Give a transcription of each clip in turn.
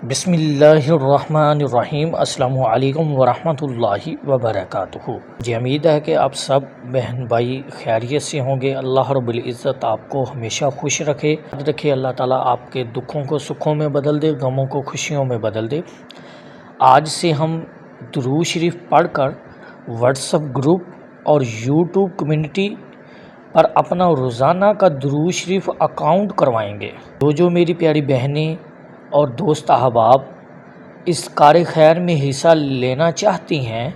بسم اللہ الرحمن الرحیم۔ السلام علیکم ورحمۃ اللہ وبرکاتہ۔ مجھے امید ہے کہ آپ سب بہن بھائی خیریت سے ہوں گے۔ اللہ رب العزت آپ کو ہمیشہ خوش رکھے، یاد رکھے اللہ تعالیٰ آپ کے دکھوں کو سکھوں میں بدل دے، غموں کو خوشیوں میں بدل دے۔ آج سے ہم درود شریف پڑھ کر واٹس ایپ گروپ اور یوٹیوب کمیونٹی پر اپنا روزانہ کا درود شریف اکاؤنٹ کروائیں گے۔ جو میری پیاری بہنیں اور دوست احباب اس کار خیر میں حصہ لینا چاہتی ہیں،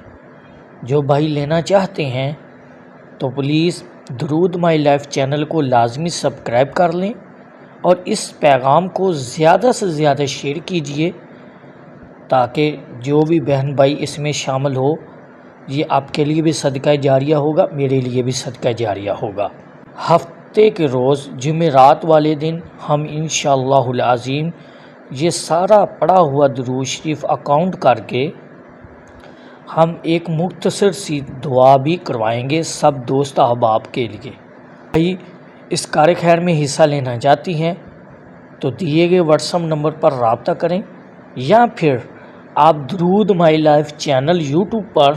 جو بھائی لینا چاہتے ہیں، تو پلیز درود مائی لائف چینل کو لازمی سبسکرائب کر لیں اور اس پیغام کو زیادہ سے زیادہ شیئر کیجئے تاکہ جو بھی بہن بھائی اس میں شامل ہو، یہ آپ کے لیے بھی صدقہ جاریہ ہوگا، میرے لیے بھی صدقہ جاریہ ہوگا۔ ہفتے کے روز جمعرات والے دن ہم انشاءاللہ العظیم یہ سارا پڑھا ہوا درود شریف اکاؤنٹ کر کے ہم ایک مختصر سی دعا بھی کروائیں گے سب دوست احباب کے لیے۔ بھائی اس کار خیر میں حصہ لینا چاہتی ہیں تو دیے گئے واٹس ایپ نمبر پر رابطہ کریں، یا پھر آپ درود my life channel YouTube per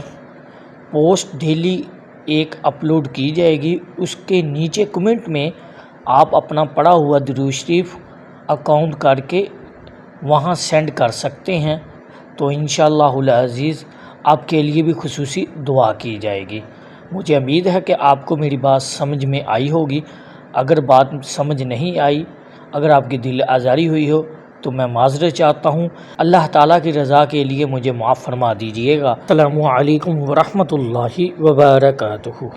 post daily ایک اپلوڈ کی جائے گی، اس کے نیچے کمنٹ میں آپ اپنا پڑھا ہوا درود شریف اکاؤنٹ کر کے وہاں سینڈ کر سکتے ہیں، تو انشاءاللہ العزیز آپ کے لیے بھی خصوصی دعا کی جائے گی۔ مجھے امید ہے کہ آپ کو میری بات سمجھ میں آئی ہوگی۔ اگر بات سمجھ نہیں آئی، اگر آپ کی دل آزاری ہوئی ہو تو میں معذرت چاہتا ہوں۔ اللہ تعالیٰ کی رضا کے لیے مجھے معاف فرما دیجئے گا۔ السلام علیکم ورحمۃ اللہ وبرکاتہ۔